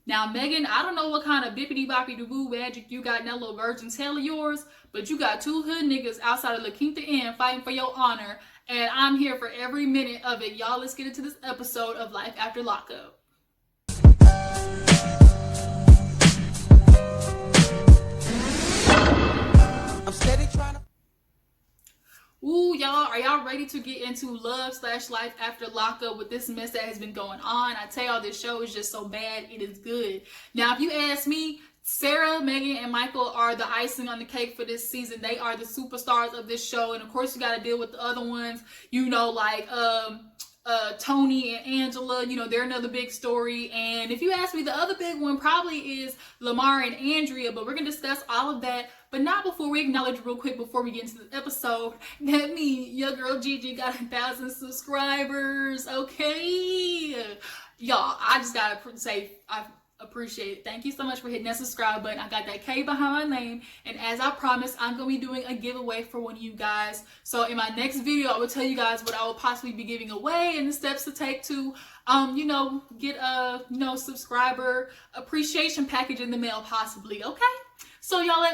Now, Meghan, I don't know what kind of bippity boppy doo magic you got in that little virgin tail of yours, but you got two hood niggas outside of La Quinta Inn fighting for your honor, and I'm here for every minute of it. Y'all, let's get into this episode of Life After Lockup. I'm steady trying to. Ooh, y'all, are y'all ready to get into love/life after lockup with this mess that has been going on? I tell y'all, this show is just so bad, it is good. Now, if you ask me, Sarah, Meghan, and Michael are the icing on the cake for this season. They are the superstars of this show, and of course, you got to deal with the other ones, you know, like Tony and Angela, you know, they're another big story. And if you ask me, the other big one probably is Lamar and Andrea, but we're gonna discuss all of that, but not before we acknowledge real quick before we get into the episode that me, your girl Gigi, got 1,000 subscribers. Okay, y'all, I just gotta say I appreciate it. Thank you so much for hitting that subscribe button. I got that K behind my name, and as I promised, I'm gonna be doing a giveaway for one of you guys. So in my next video, I will tell you guys what I will possibly be giving away and the steps to take to you know, get a subscriber appreciation package in the mail possibly. Okay, so y'all,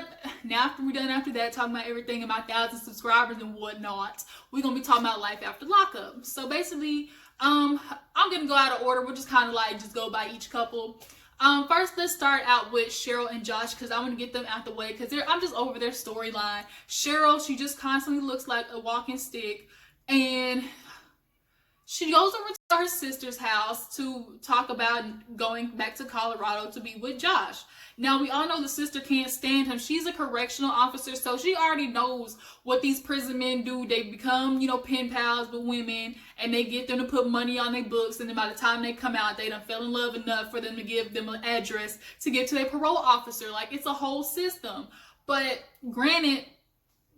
now after we're done after that talking about everything and my 1,000 subscribers and whatnot, we're gonna be talking about life after lockup. So basically, I'm gonna go out of order. We'll just kind of like just go by each couple. First, let's start out with Cheryl and Josh because I want to get them out the way because I'm just over their storyline. Cheryl, she just constantly looks like a walking stick, and she goes over to her sister's house to talk about going back to Colorado to be with Josh. Now, we all know the sister can't stand him. She's a correctional officer, so she already knows what these prison men do. They become, you know, pen pals with women, and they get them to put money on their books, and then by the time they come out, they done fell in love enough for them to give them an address to give to their parole officer. Like, it's a whole system. But granted,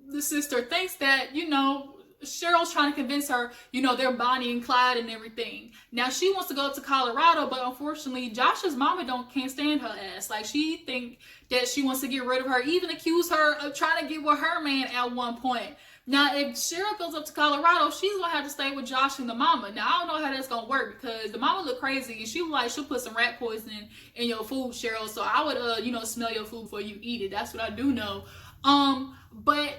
the sister thinks that, you know, Cheryl's trying to convince her, you know, they're Bonnie and Clyde and everything. Now she wants to go to Colorado, but unfortunately, Josh's mama can't stand her ass. Like, she think that she wants to get rid of her, even accuse her of trying to get with her man at one point. Now, if Cheryl goes up to Colorado, she's gonna have to stay with Josh and the mama. Now, I don't know how that's gonna work because the mama look crazy and she'll put some rat poison in your food, Cheryl. So I would, you know, smell your food before you eat it. That's what I do know. But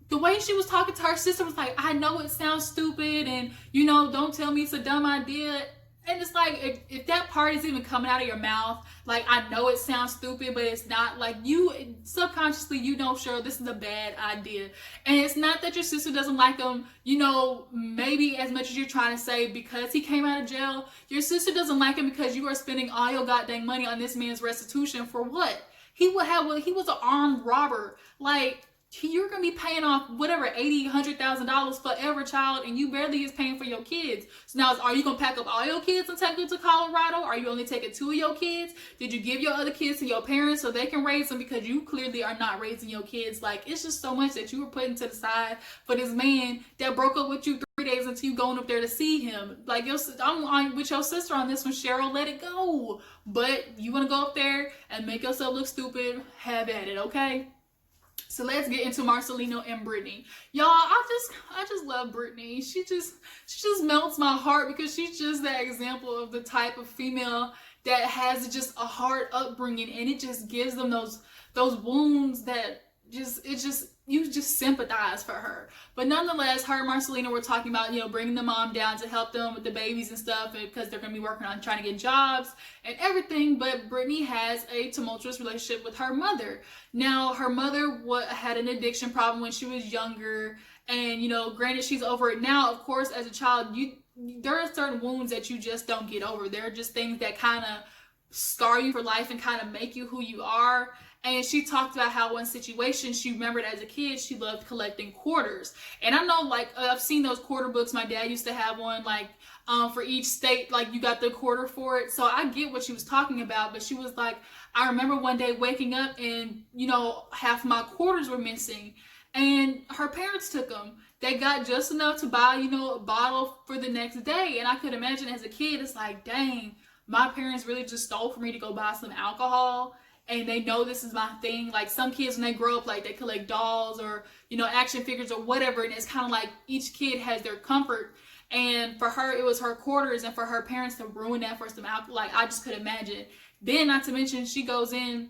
the way she was talking to her sister was like, I know it sounds stupid and, you know, don't tell me it's a dumb idea. And it's like, if that part is even coming out of your mouth, like, I know it sounds stupid, but it's not. Like, you subconsciously, you know, sure, this is a bad idea. And it's not that your sister doesn't like him, you know, maybe as much as you're trying to say because he came out of jail. Your sister doesn't like him because you are spending all your goddamn money on this man's restitution for what? He was an armed robber. Like, you're gonna be paying off whatever $80,000-$100,000 forever, child, and you barely is paying for your kids. So now, are you gonna pack up all your kids and take them to Colorado? Are you only taking 2 of your kids? Did you give your other kids to your parents so they can raise them because you clearly are not raising your kids? Like, it's just so much that you were putting to the side for this man that broke up with you 3 days into you going up there to see him. Like, I'm with your sister on this one, Cheryl. Let it go. But you want to go up there and make yourself look stupid? Have at it, okay? So let's get into Marcelino and Brittney. Y'all, I just love Brittney. She just melts my heart because she's just that example of the type of female that has just a hard upbringing, and it just gives them those wounds that you just sympathize for her. But nonetheless, her and Marcelino were talking about, you know, bringing the mom down to help them with the babies and stuff because they're going to be working on trying to get jobs and everything. But Brittney has a tumultuous relationship with her mother. Now, her mother had an addiction problem when she was younger. And, you know, granted, she's over it now. Of course, as a child, there are certain wounds that you just don't get over. There are just things that kind of scar you for life and kind of make you who you are. And she talked about how one situation she remembered as a kid, she loved collecting quarters. And I know, like, I've seen those quarter books. My dad used to have one, like, for each state, like, you got the quarter for it. So I get what she was talking about. But she was like, I remember one day waking up and, you know, half my quarters were missing. And her parents took them. They got just enough to buy, you know, a bottle for the next day. And I could imagine as a kid, it's like, dang, my parents really just stole for me to go buy some alcohol. And they know this is my thing. Like, some kids, when they grow up, like, they collect dolls or, you know, action figures or whatever. And it's kind of like each kid has their comfort. And for her, it was her quarters, and for her parents to ruin that for some alcohol, like, I just could imagine. Then, not to mention, she goes in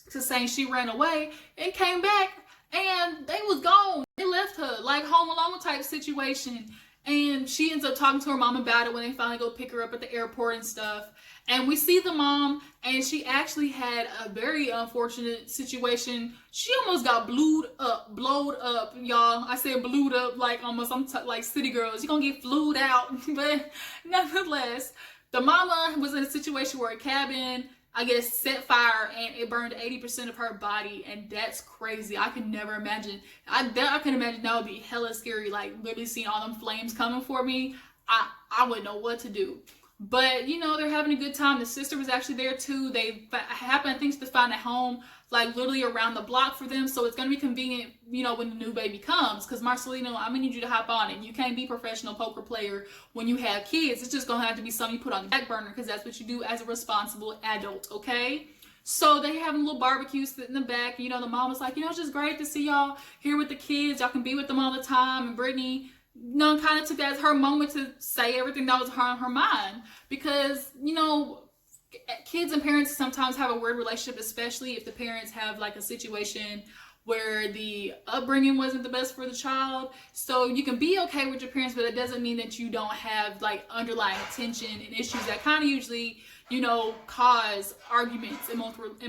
to saying she ran away and came back and they was gone. They left her, like Home Alone type situation. And she ends up talking to her mom about it when they finally go pick her up at the airport and stuff. And we see the mom, and she actually had a very unfortunate situation. She almost got blowed up, y'all. I said blowed up like almost, like City Girls. You're gonna get flued out. But nonetheless, the mama was in a situation where a cabin, I guess, set fire and it burned 80% of her body, and that's crazy. I could never imagine. I can imagine that would be hella scary, like literally seeing all them flames coming for me. I wouldn't know what to do. But, you know, they're having a good time. The sister was actually there too. They happen, I think, to find a home like literally around the block for them. So it's going to be convenient, you know, when the new baby comes. Because Marcelino, I'm going to need you to hop on it. You can't be a professional poker player when you have kids. It's just going to have to be something you put on the back burner, because that's what you do as a responsible adult, okay? So they having a little barbecue sitting in the back. You know, the mom was like, you know, it's just great to see y'all here with the kids. Y'all can be with them all the time. And Brittney, you know, kind of took that as her moment to say everything that was on her mind. Because, you know, kids and parents sometimes have a weird relationship, especially if the parents have like a situation where the upbringing wasn't the best for the child. So you can be okay with your parents, but it doesn't mean that you don't have like underlying tension and issues that kind of usually, you know, cause arguments in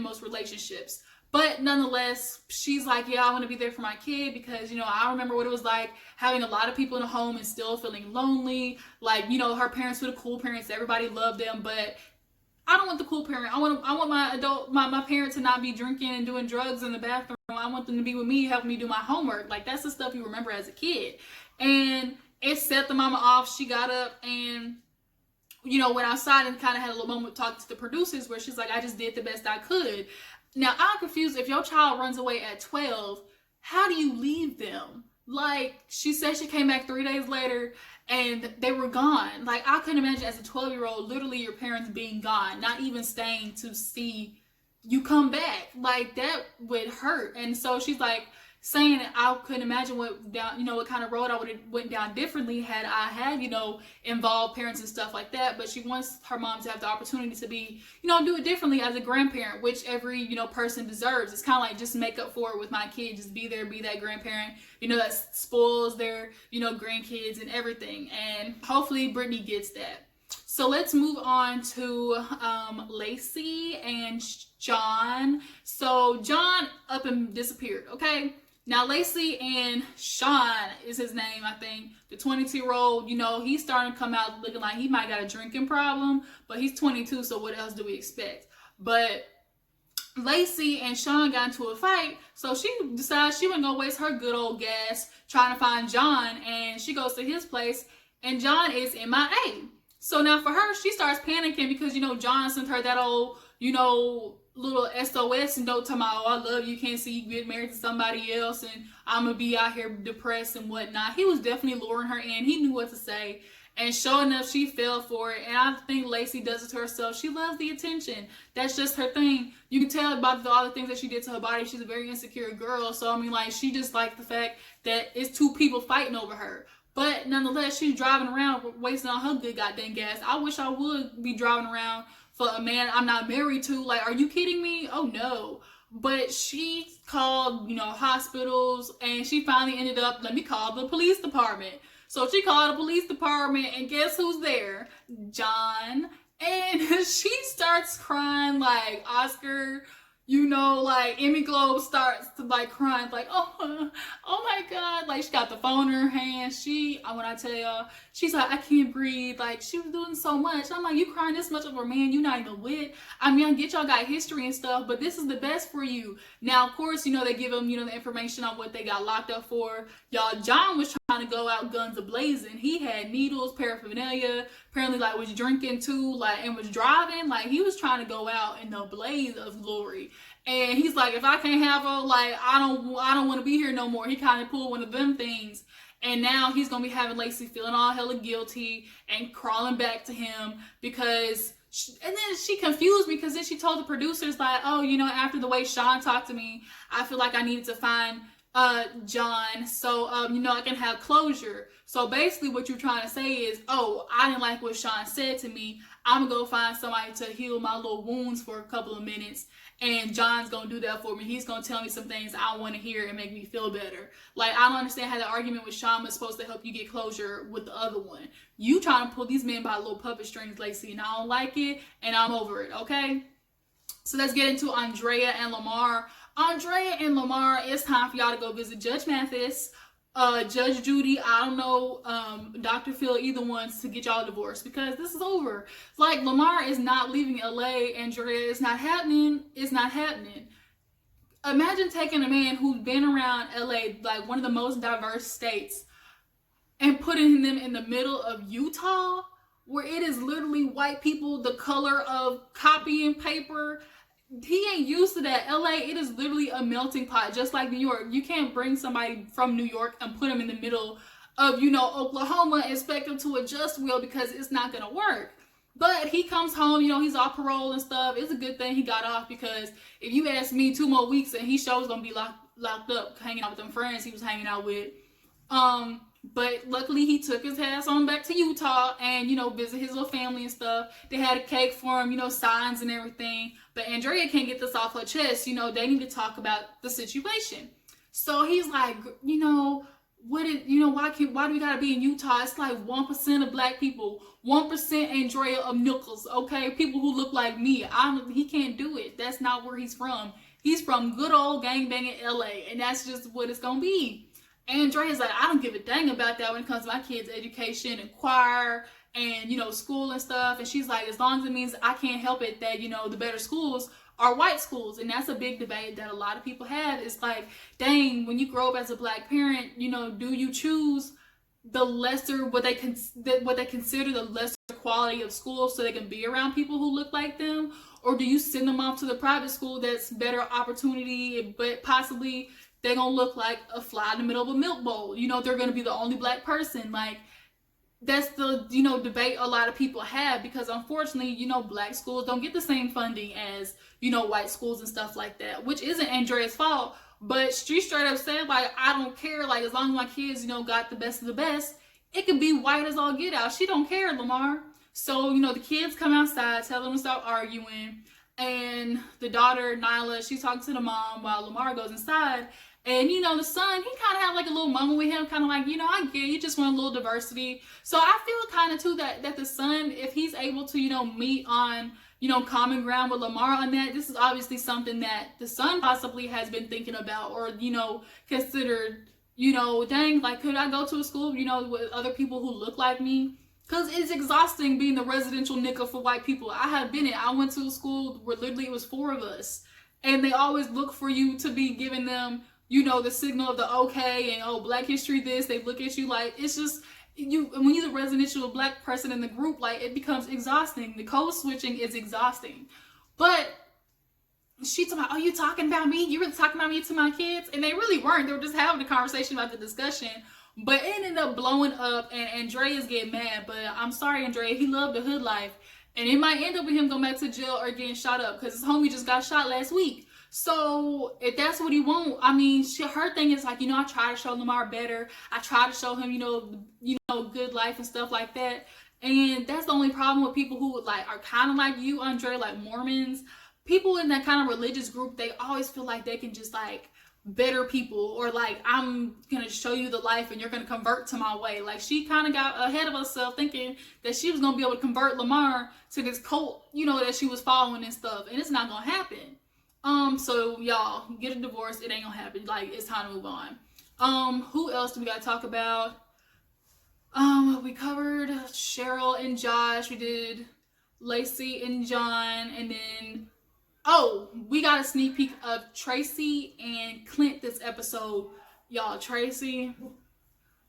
most relationships. But nonetheless, she's like, yeah, I want to be there for my kid, because, you know, I remember what it was like having a lot of people in the home and still feeling lonely. Like, you know, her parents were the cool parents. Everybody loved them. But I don't want the cool parent. I want my parent to not be drinking and doing drugs in the bathroom. I want them to be with me, helping me do my homework. Like, that's the stuff you remember as a kid. And it set the mama off. She got up and, you know, went outside and kind of had a little moment talking to the producers where she's like, I just did the best I could. Now, I'm confused. If your child runs away at 12, how do you leave them? Like, she said she came back 3 days later and they were gone. Like, I couldn't imagine as a 12-year-old, literally your parents being gone, not even staying to see you come back. Like, that would hurt. And so she's like, saying that I couldn't imagine what kind of road I would have went down differently had I had, you know, involved parents and stuff like that. But she wants her mom to have the opportunity to be, you know, do it differently as a grandparent, which every, you know, person deserves. It's kind of like, just make up for it with my kid. Just be there, be that grandparent, you know, that spoils their, you know, grandkids and everything. And hopefully Brittney gets that. So let's move on to Lacy and John. So John up and disappeared, okay? Now, Lacy and Sean is his name, I think. The 22-year-old, you know, he's starting to come out looking like he might got a drinking problem, but he's 22, so what else do we expect? But Lacy and Sean got into a fight, so she decides she wasn't going to waste her good old gas trying to find John, and she goes to his place, and John is MIA. So now for her, she starts panicking because, you know, John sent her that old, you know, little SOS note talking about, oh, I love you, can't see you get married to somebody else, and I'm gonna be out here depressed and whatnot. He was definitely luring her in. He knew what to say, and sure enough, she fell for it. And I think Lacy does it to herself. She loves the attention. That's just her thing. You can tell about all the things that she did to her body. She's a very insecure girl, so I mean, like, she just likes the fact that it's two people fighting over her. But nonetheless, she's driving around wasting all her good goddamn gas. I wish I would be driving around for a man I'm not married to. Like, are you kidding me? Oh no. But she called, you know, hospitals, and she finally ended up, let me call the police department. So she called the police department, and guess who's there? John. And she starts crying like Oscar, you know, like Emmy Globe starts to like crying, like, oh my God. Like, she got the phone in her hand. When I tell y'all, she's like, I can't breathe. Like, she was doing so much. I'm like, you crying this much over a man you not even with? I mean, I get y'all got history and stuff, but this is the best for you. Now, of course, you know, they give them, you know, the information on what they got locked up for. Y'all, John was trying to go out guns a-blazing. He had needles, paraphernalia, apparently, like, was drinking too, like, and was driving. Like, he was trying to go out in the blaze of glory. And he's like, if I can't have her, like, I don't want to be here no more. He kind of pulled one of them things. And now he's going to be having Lacy feeling all hella guilty and crawling back to him because, and then she confused me because then she told the producers, like, oh, you know, after the way Sean talked to me, I feel like I needed to find John, so you know, I can have closure. So basically what you're trying to say is, oh, I didn't like what Sean said to me, I'm gonna go find somebody to heal my little wounds for a couple of minutes, and John's gonna do that for me. He's gonna tell me some things I want to hear and make me feel better. Like, I don't understand how the argument with Sean was supposed to help you get closure with the other one. You trying to pull these men by little puppet strings, Lacy, and I don't like it, and I'm over it, okay? So let's get into Andrea and Lamar. Andrea and Lamar, it's time for y'all to go visit Judge Mathis, Judge Judy, I don't know, Dr. Phil, either ones, to get y'all divorced, because this is over. Like, Lamar is not leaving LA. Andrea, it's not happening. It's not happening. Imagine taking a man who's been around LA, like one of the most diverse states, and putting them in the middle of Utah, where it is literally white people the color of copying paper. He ain't used to that. LA, it is literally a melting pot, just like New York. You can't bring somebody from New York and put them in the middle of, you know, Oklahoma and expect them to adjust well, because it's not gonna work. But he comes home, you know, he's off parole and stuff. It's a good thing he got off, because if you ask me, 2 more weeks and he shows gonna be locked up, hanging out with them friends he was hanging out with. But luckily he took his ass on back to Utah and, you know, visit his little family and stuff. They had a cake for him, you know, signs and everything. But Andrea can't get this off her chest. You know, they need to talk about the situation. So he's like, you know, why do we gotta be in Utah? It's like 1% of black people, 1% Andrea of Nichols, okay? People who look like me. He can't do it. That's not where he's from. He's from good old gangbanging LA, and that's just what it's gonna be. Andrea's like, I don't give a dang about that when it comes to my kids' education and choir and, you know, school and stuff. And she's like, as long as it means I can't help it that, you know, the better schools are white schools. And that's a big debate that a lot of people have. It's like, dang, when you grow up as a black parent, you know, do you choose the lesser, what they consider the lesser quality of school so they can be around people who look like them? Or do you send them off to the private school that's better opportunity, but possibly they're gonna look like a fly in the middle of a milk bowl? You know, they're gonna be the only black person. Like, that's the, you know, debate a lot of people have, because unfortunately, you know, black schools don't get the same funding as, you know, white schools and stuff like that, which isn't Andrea's fault. But she straight up said, like, I don't care, like, as long as my kids, you know, got the best of the best, it could be white as all get out. She don't care, Lamar. So, you know, the kids come outside, tell them to stop arguing, and the daughter, Nyla, she's talking to the mom while Lamar goes inside. And, you know, the son, he kind of had like a little moment with him, kind of like, you know, I get it, you just want a little diversity. So I feel kind of too that the son, if he's able to, you know, meet on, you know, common ground with Lamar on that, this is obviously something that the son possibly has been thinking about, or, you know, considered, you know, dang, like, could I go to a school, you know, with other people who look like me? Because it's exhausting being the residential nigga for white people. I have been it. I went to a school where literally it was 4 of us. And they always look for you to be giving them, you know, the signal of the okay, and oh, Black History this. They look at you like, it's just, when you're the residential black person in the group, like, it becomes exhausting. The code switching is exhausting. But she talking about, oh, you talking about me? You really talking about me to my kids? And they really weren't. They were just having a conversation about the discussion. But it ended up blowing up, and Andrea's getting mad. But I'm sorry, Andrea, he loved the hood life. And it might end up with him going back to jail or getting shot up, because his homie just got shot last week. So if that's what he wants, I mean, her thing is like, you know, I try to show Lamar better. I try to show him, you know, good life and stuff like that. And that's the only problem with people who like are kind of like you, Andre, like Mormons. People in that kind of religious group, they always feel like they can just like better people, or like, I'm gonna show you the life and you're gonna convert to my way. Like, she kind of got ahead of herself thinking that she was gonna be able to convert Lamar to this cult, you know, that she was following and stuff, and it's not gonna happen. So y'all, get a divorce. It ain't gonna happen. Like, it's time to move on. Who else do we gotta talk about? We covered Cheryl and Josh. We did Lacy and John, and then we got a sneak peek of Tracy and Clint this episode. Y'all, Tracy,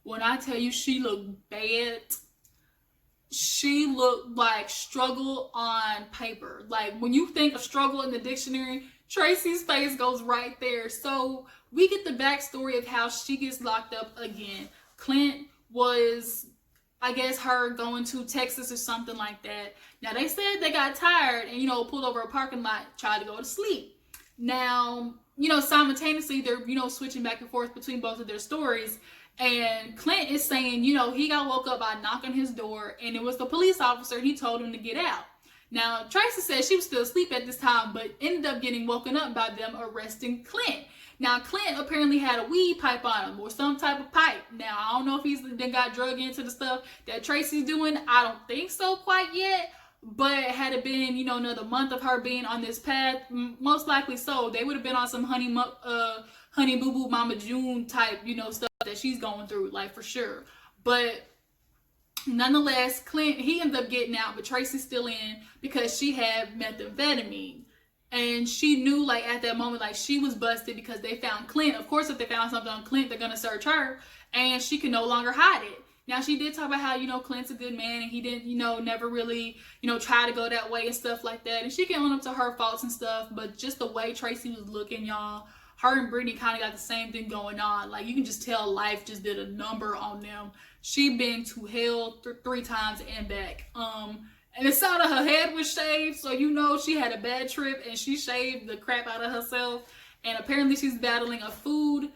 when I tell you she looked bad, she looked like struggle on paper. Like, when you think of struggle in the dictionary, Tracy's face goes right there. So we get the backstory of how she gets locked up again. Clint was, I guess, her going to Texas or something like that. Now, they said they got tired and, you know, pulled over a parking lot, tried to go to sleep. Now, simultaneously they're, switching back and forth between both of their stories. And Clint is saying, he got woke up by knocking his door, and it was the police officer, and he told him to get out. Now, Tracy said she was still asleep at this time, but ended up getting woken up by them arresting Clint. Now, Clint apparently had a weed pipe on him, or some type of pipe. Now, I don't know if he's then got drug into the stuff that Tracy's doing. I don't think so quite yet. But had it been, another month of her being on this path, most likely so. They would have been on some honey boo boo mama June type, stuff that she's going through, like, for sure. But nonetheless, Clint, he ended up getting out, but Tracy's still in because she had methamphetamine. And she knew, like, at that moment, like, she was busted because they found Clint. Of course, if they found something on Clint, they're going to search her, and she can no longer hide it. Now, she did talk about how, Clint's a good man, and he didn't, never really, try to go that way and stuff like that. And she can own up to her faults and stuff, but just the way Tracy was looking, y'all, her and Brittney kind of got the same thing going on. Like, you can just tell life just did a number on them. She been to hell 3 times and back. And the side of her head was shaved, so she had a bad trip, and she shaved the crap out of herself. And apparently she's battling a food,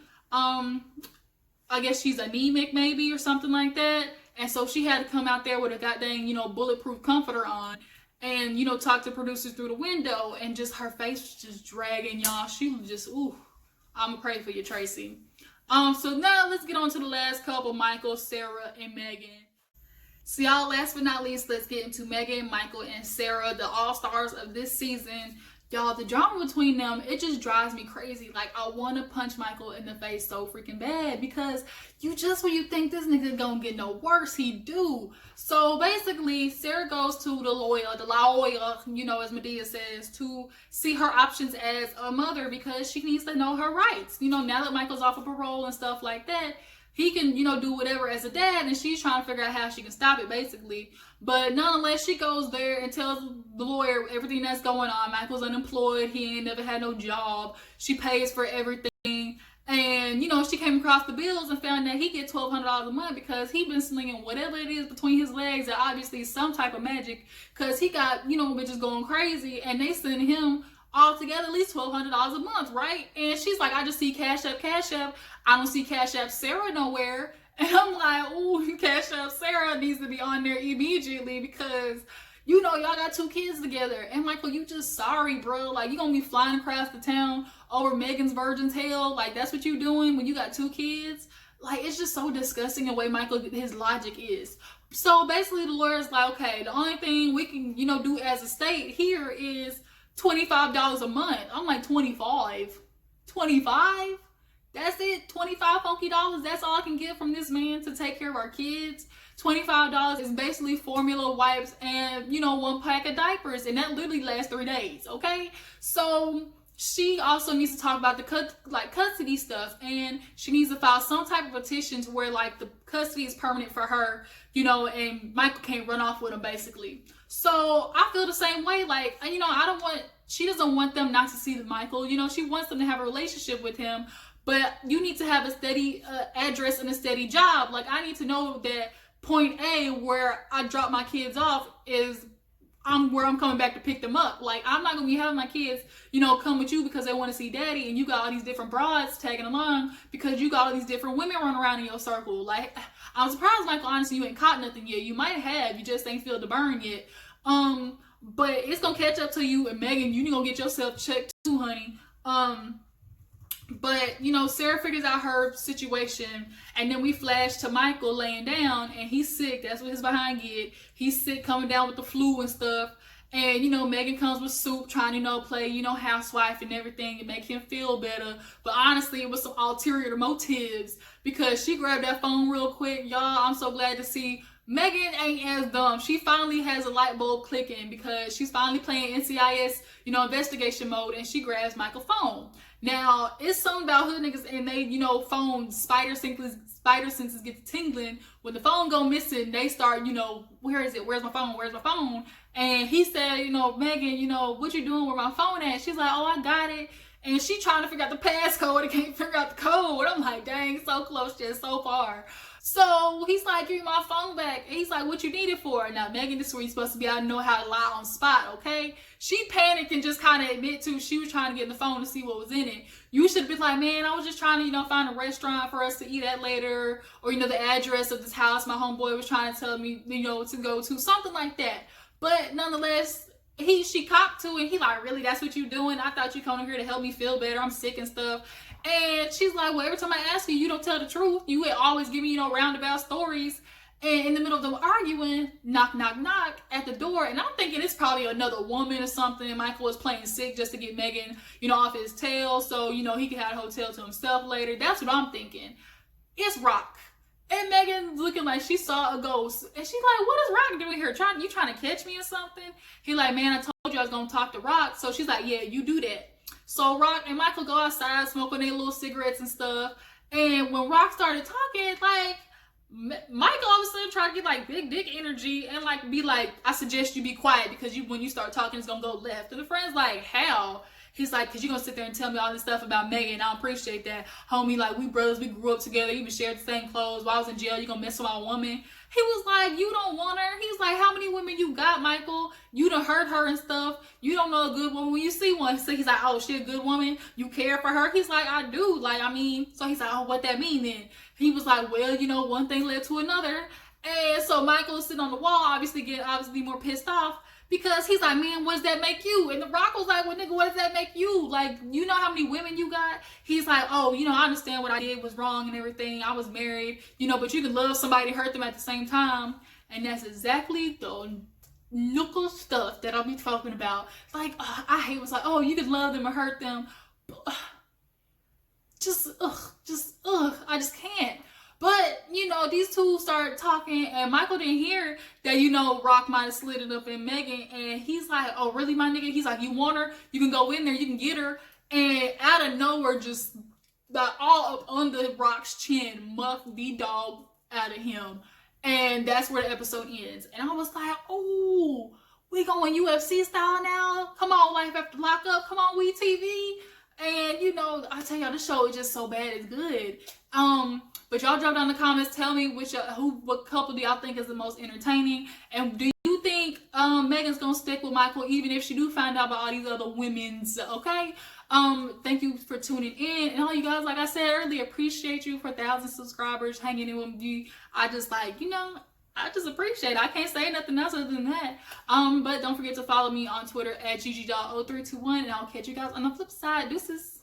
I guess she's anemic maybe or something like that. And so she had to come out there with a goddamn, bulletproof comforter on and, talk to producers through the window. And just her face was just dragging, y'all. She was just, ooh, I'm gonna pray for you, Tracy. So now let's get on to the last couple, Michael, Sarah, and Meghan. So y'all, last but not least, let's get into Meghan, Michael, and Sarah, the all-stars of this season. Y'all, the drama between them, it just drives me crazy. Like, I want to punch Michael in the face so freaking bad because when you think this nigga gonna get no worse, he do. So basically, Sarah goes to the lawyer, as Medea says, to see her options as a mother because she needs to know her rights. Now that Michael's off of parole and stuff like that, he can, do whatever as a dad, and she's trying to figure out how she can stop it, basically. But nonetheless, she goes there and tells the lawyer everything that's going on. Michael's unemployed. He ain't never had no job. She pays for everything. And, she came across the bills and found that he get $1,200 a month because he been slinging whatever it is between his legs, and obviously some type of magic, because he got, bitches going crazy, and they send him all together at least $1,200 a month, right? And she's like, I just see Cash App. I don't see Cash App Sarah nowhere. And I'm like, ooh, Cash App Sarah needs to be on there immediately because, y'all got 2 kids together. And Michael, you just sorry, bro. Like, you gonna be flying across the town over Meghan's virgin tail? Like, that's what you doing when you got 2 kids? Like, it's just so disgusting the way Michael, his logic is. So basically the lawyer's like, okay, the only thing we can, do as a state here is $25 a month. I'm like, 25? 25? That's it? 25 funky dollars? That's all I can get from this man to take care of our kids? $25 is basically formula wipes and, 1 pack of diapers. And that literally lasts 3 days, okay? So she also needs to talk about the custody stuff. And she needs to file some type of petition to where, like, the custody is permanent for her, and Michael can't run off with him, basically. So I feel the same way. Like, she doesn't want them not to see Michael. She wants them to have a relationship with him. But you need to have a steady address and a steady job. Like, I need to know that point A, where I drop my kids off, is where I'm coming back to pick them up. Like, I'm not going to be having my kids, come with you because they want to see daddy, and you got all these different broads tagging along because you got all these different women running around in your circle. Like, I'm surprised, Michael, honestly, you ain't caught nothing yet. You might have. You just ain't feel the burn yet. But it's going to catch up to you, and Meghan, you need to go get yourself checked too, honey. But, Sarah figures out her situation, and then we flash to Michael laying down, and he's sick. That's what his behind get. He's sick, coming down with the flu and stuff. And, Meghan comes with soup, trying to, play, housewife and everything and make him feel better. But honestly, it was some ulterior motives because she grabbed that phone real quick. Y'all, I'm so glad to see Meghan ain't as dumb. She finally has a light bulb clicking because she's finally playing NCIS, investigation mode, and she grabs Michael's phone. Now, it's something about hood niggas and they, phone spider senses get to tingling. When the phone go missing, they start, where is it? Where's my phone? Where's my phone? And he said, Meghan, what you doing with my phone at? She's like, oh, I got it. And she trying to figure out the passcode and can't figure out the code. I'm like, dang, so close, just so far. So he's like, give me my phone back. And he's like, what you need it for? Now, Meghan, this is where you're supposed to be. I know how to lie on spot, okay? She panicked and just kind of admit to she was trying to get in the phone to see what was in it. You should be like, man, I was just trying to, find a restaurant for us to eat at later. Or, the address of this house my homeboy was trying to tell me, to go to. Something like that. But nonetheless, she copped to it. He like, really, that's what you doing? I thought you come here to help me feel better. I'm sick and stuff. And she's like, well, every time I ask you, you don't tell the truth. You would always give me, roundabout stories. And in the middle of them arguing, knock, knock, knock at the door. And I'm thinking it's probably another woman or something. Michael was playing sick just to get Meghan, off his tail. So, he could have a hotel to himself later. That's what I'm thinking. It's Roc. And Meghan's looking like she saw a ghost. And she's like, what is Roc doing here? You trying to catch me or something? He like, man, I told you I was going to talk to Roc. So she's like, yeah, you do that. So Roc and Michael go outside smoking their little cigarettes and stuff. And when Roc started talking, like, Michael all of a sudden tried to get like big dick energy and like be like, I suggest you be quiet because when you start talking, it's going to go left. And the friend's like, how? He's like, because you're going to sit there and tell me all this stuff about Meghan. And I don't appreciate that. Homie, like, we brothers, we grew up together, even shared the same clothes. While I was in jail, you going to mess with my woman? He was like, you don't want her? He's like, how many women you got, Michael? You done hurt her and stuff. You don't know a good woman when you see one. So he's like, oh, she a good woman? You care for her? He's like, I do. So he's like, oh, what that mean then? He was like, well, one thing led to another. And so Michael is sitting on the wall, obviously more pissed off. Because he's like, man, what does that make you? And the Roc was like, well, nigga, what does that make you? Like, you know how many women you got? He's like, oh, I understand what I did was wrong and everything. I was married, but you can love somebody and hurt them at the same time. And that's exactly the knuckle stuff that I'll be talking about. Like, I hate what's like, oh, you can love them or hurt them. I just can't. But, these two started talking, and Michael didn't hear that, Roc might have slid it up in Meghan, and he's like, oh, really, my nigga? He's like, you want her? You can go in there, you can get her. And out of nowhere, just all up under Roc's chin, muff the dog out of him. And that's where the episode ends. And I was like, oh, we going UFC style now? Come on, Life After Lockup. Come on, WeTV. And, I tell y'all, the show is just so bad, it's good. But y'all drop down in the comments, tell me what couple do y'all think is the most entertaining, and do you think Meghan's gonna stick with Michael even if she do find out about all these other women's? Okay. Thank you for tuning in, and all you guys, like I said earlier, appreciate you for 1,000 subscribers hanging in with me. I just I just appreciate it. I can't say nothing else other than that. But don't forget to follow me on Twitter at ggdoll0321, and I'll catch you guys on the flip side. Deuces.